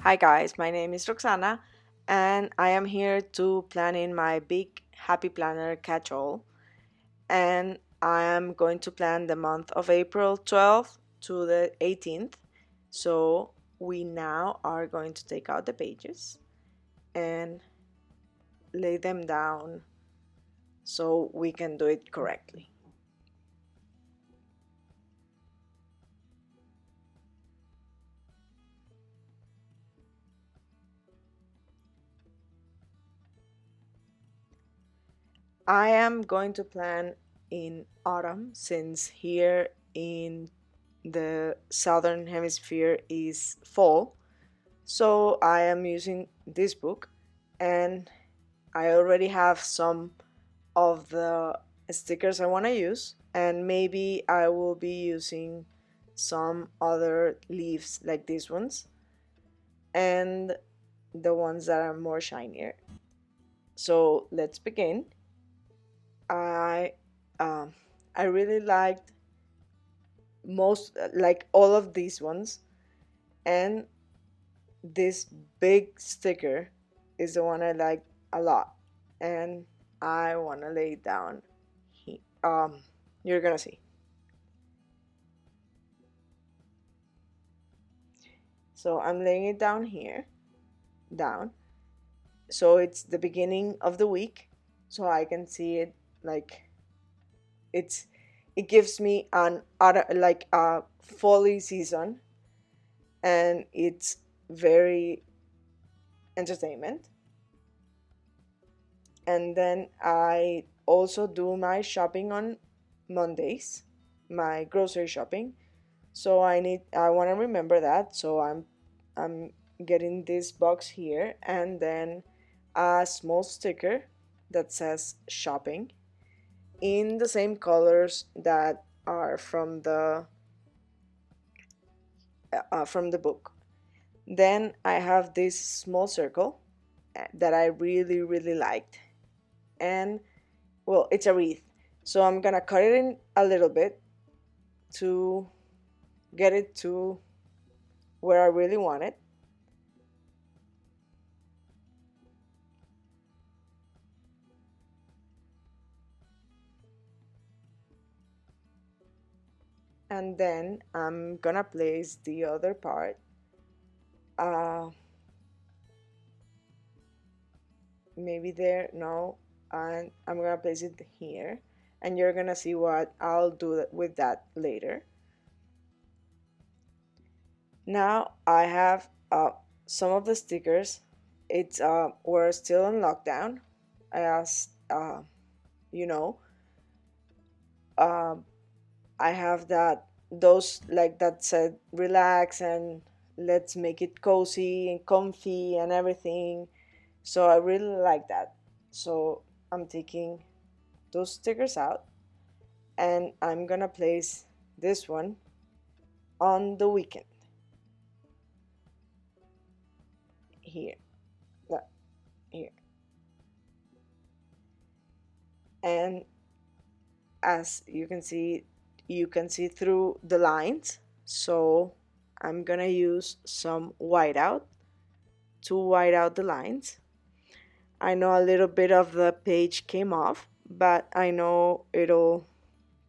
Hi guys, my name is Roxana and I am here to plan in my big happy planner catch-all, and I am going to plan the month of April 12th to the 18th. So we now are going to take out the pages and lay them down so we can do it correctly. I am going to plan in autumn since here in the southern hemisphere is fall. So I am using this book, and I already have some of the stickers I want to use, and maybe I will be using some other leaves like these ones and the ones that are more shinier. So let's begin. I um, I really liked most like all of these ones, and this big sticker is the one I like a lot, and I want to lay it down. You're gonna see. So I'm laying it down here, down. So it's the beginning of the week, so I can see it like it's. It gives me an like a folly season, and it's very entertainment. And then I also do my shopping on Mondays, my grocery shopping. So I want to remember that. So I'm getting this box here, and then a small sticker that says shopping in the same colors that are from the book. Then I have this small circle that I really liked, and well, it's a wreath. So I'm gonna cut it in a little bit to get it to where I really want it. And then I'm gonna place the other part. Uh, Maybe there, no, and I'm gonna place it here, and you're gonna see what I'll do with that later. Now I have some of the stickers. It's we're still in lockdown, as you know. Um, I have that those like that said relax and let's make it cozy and comfy and everything. So I really like that. So I'm taking those stickers out, and I'm gonna place this one on the weekend here. No, here. And as you can see through the lines. So I'm gonna use some whiteout to white out the lines. I know a little bit of the page came off, but I know it'll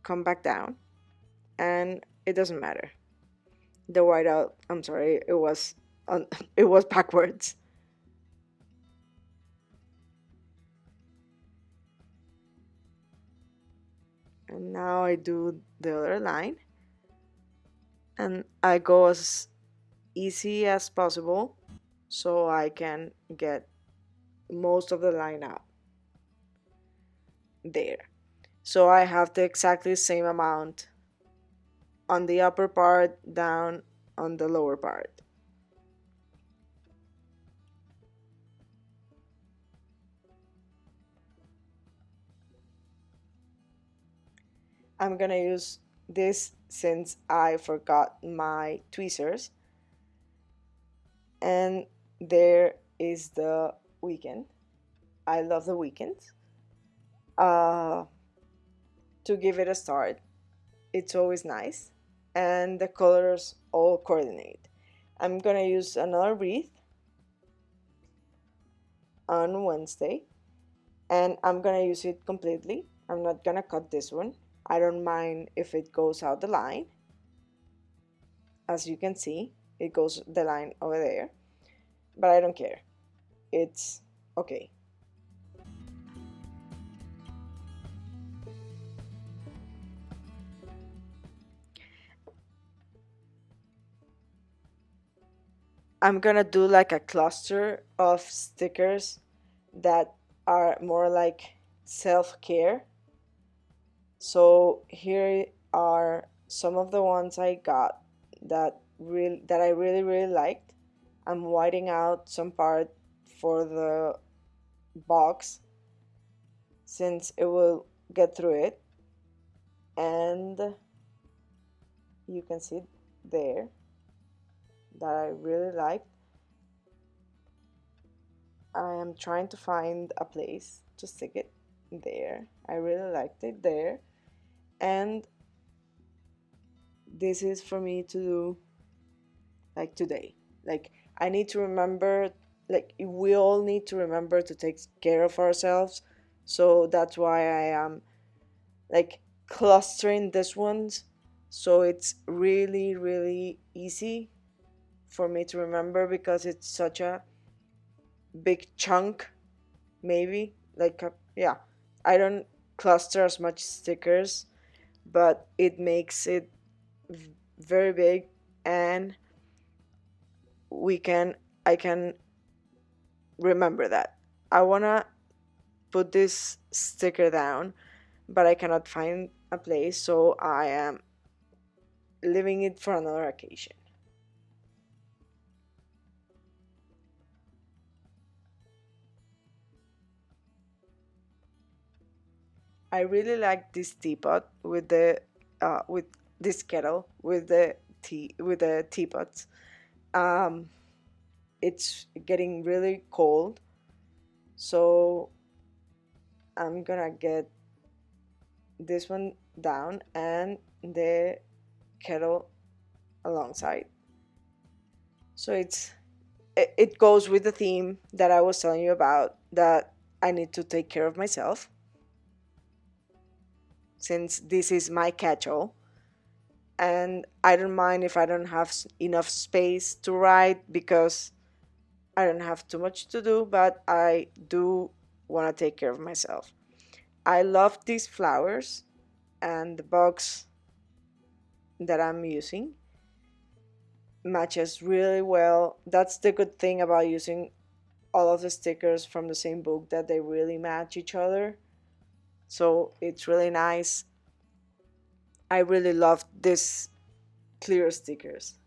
come back down, and it doesn't matter. The whiteout, I'm sorry, it was on, it was backwards. And now I do the other line, and I go as easy as possible so I can get most of the line out there. So I have the exactly same amount on the upper part down on the lower part. I'm gonna use this since I forgot my tweezers. And there is the weekend. I love the weekends. Uh, to give it a start, it's always nice, and the colors all coordinate. I'm gonna use another wreath, on Wednesday, and I'm gonna use it completely. I'm not gonna cut this one. I don't mind if it goes out the line. As you can see, it goes the line over there, but I don't care. It's okay. I'm gonna do like a cluster of stickers that are more like self-care. So here are some of the ones I got that I really liked. I'm whiting out some part for the box since it will get through it, and you can see there that I really liked. I am trying to find a place to stick it there. I really liked it there, and this is for me to do like today. Like I need to remember, like we all need to remember to take care of ourselves. So that's why I am like clustering this ones, so it's really easy for me to remember because it's such a big chunk. Maybe like yeah, I don't cluster as much stickers, but it makes it very big, and we can I can remember that. I wanna put this sticker down, but I cannot find a place, so I am leaving it for another occasion. I really like this teapot with this kettle with the teapots. Um, it's getting really cold, so I'm gonna get this one down and the kettle alongside. So it goes with the theme that I was telling you about, that I need to take care of myself since this is my catch-all, and I don't mind if I don't have enough space to write because I don't have too much to do, but I do want to take care of myself. I love these flowers, and the box that I'm using matches really well. That's the good thing about using all of the stickers from the same book, that they really match each other. So it's really nice. I really love this clear stickers.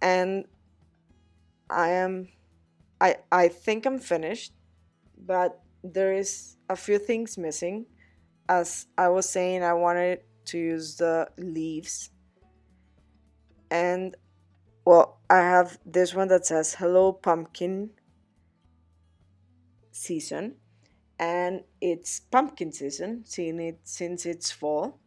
And I am I think I'm finished, but there is a few things missing. As I was saying, I wanted to use the leaves, and well, I have this one that says hello pumpkin season, and it's pumpkin season since it's fall,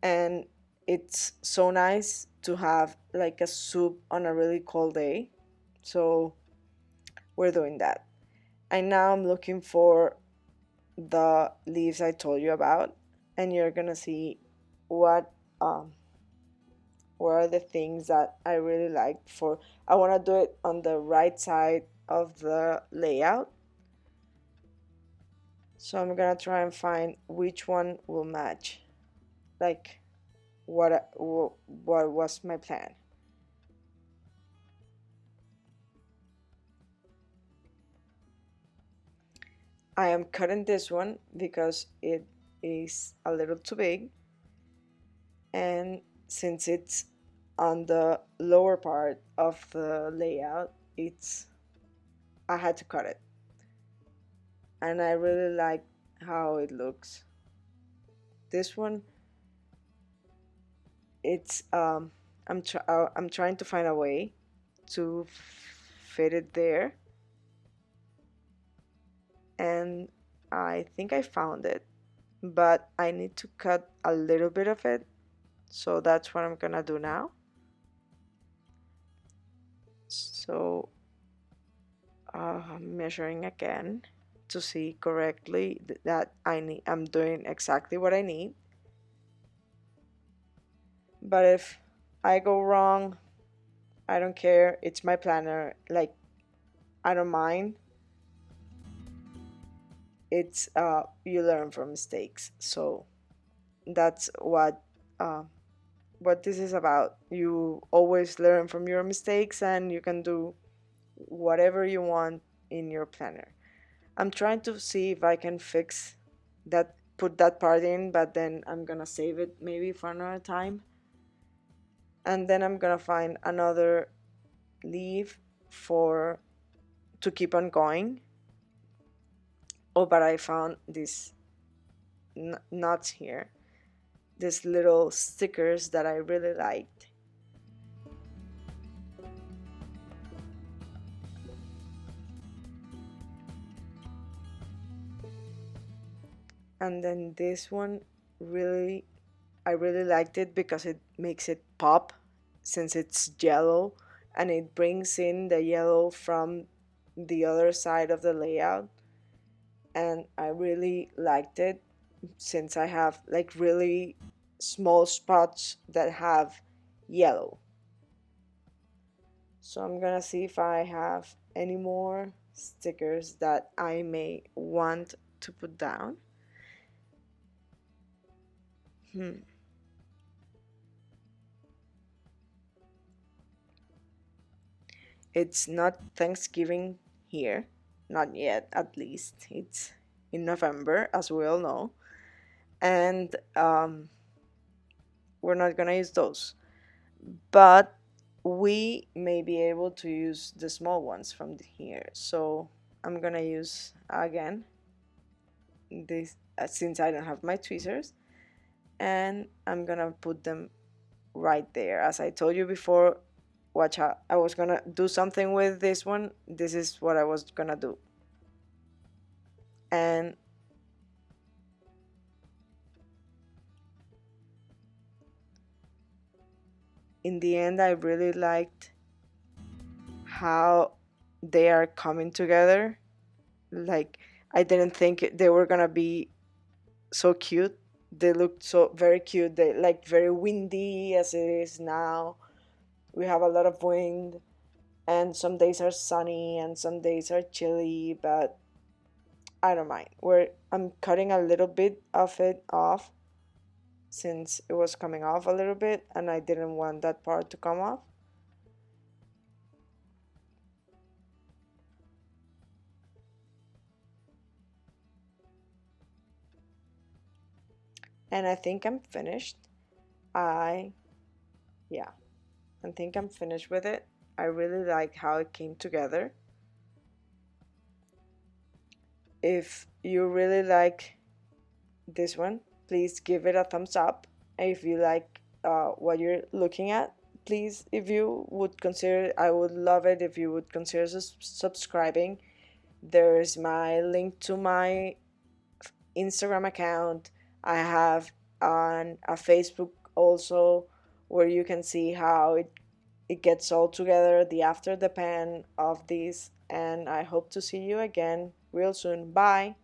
and it's so nice to have like a soup on a really cold day. So we're doing that. And now I'm looking for the leaves I told you about, and you're gonna see what um what are the things that I really like for. I want to do it on the right side of the layout, so I'm gonna try and find which one will match, like what was my plan. I am cutting this one because it is a little too big, and since it's on the lower part of the layout, it's I had to cut it, and I really like how it looks. This one, it's I'm trying to find a way to fit it there, and I think I found it, but I need to cut a little bit of it, so that's what I'm gonna do now. So measuring again to see correctly that I'm doing exactly what I need. But if I go wrong, I don't care. It's my planner. Like, I don't mind. It's you learn from mistakes. So that's uh, what this is about. You always learn from your mistakes and you can do whatever you want in your planner. I'm trying to see if I can fix that, put that part in, but then I'm gonna save it maybe for another time. And then I'm gonna find another leaf for to keep on going. Oh, but I found these nuts here, these little stickers that I really liked. And then this one really, I really liked it because it makes it pop since it's yellow and it brings in the yellow from the other side of the layout. And I really liked it since I have like really small spots that have yellow. So I'm gonna see if I have any more stickers that I may want to put down. Hmm. It's not Thanksgiving here, not yet at least. It's in November, as we all know, and we're not gonna use those. But we may be able to use the small ones from here. So I'm gonna use again this since I don't have my tweezers, and I'm gonna put them right there. As I told you before, watch out. I was gonna do something with this one. This is what I was gonna do. And in the end, I really liked how they are coming together. Like, I didn't think they were gonna be so cute. They looked so very cute. They like very windy as it is now. We have a lot of wind, and some days are sunny and some days are chilly, but I don't mind. I'm cutting a little bit of it off since it was coming off a little bit and I didn't want that part to come off. And I think I'm finished. I, yeah, I think I'm finished with it. I really like how it came together. If you really like this one, please give it a thumbs up. If you like what you're looking at, please, if you would consider, I would love it if you would consider subscribing. There's my link to my Instagram account. I have on a Facebook also where you can see how it gets all together, the after the pen of these. And I hope to see you again real soon. Bye.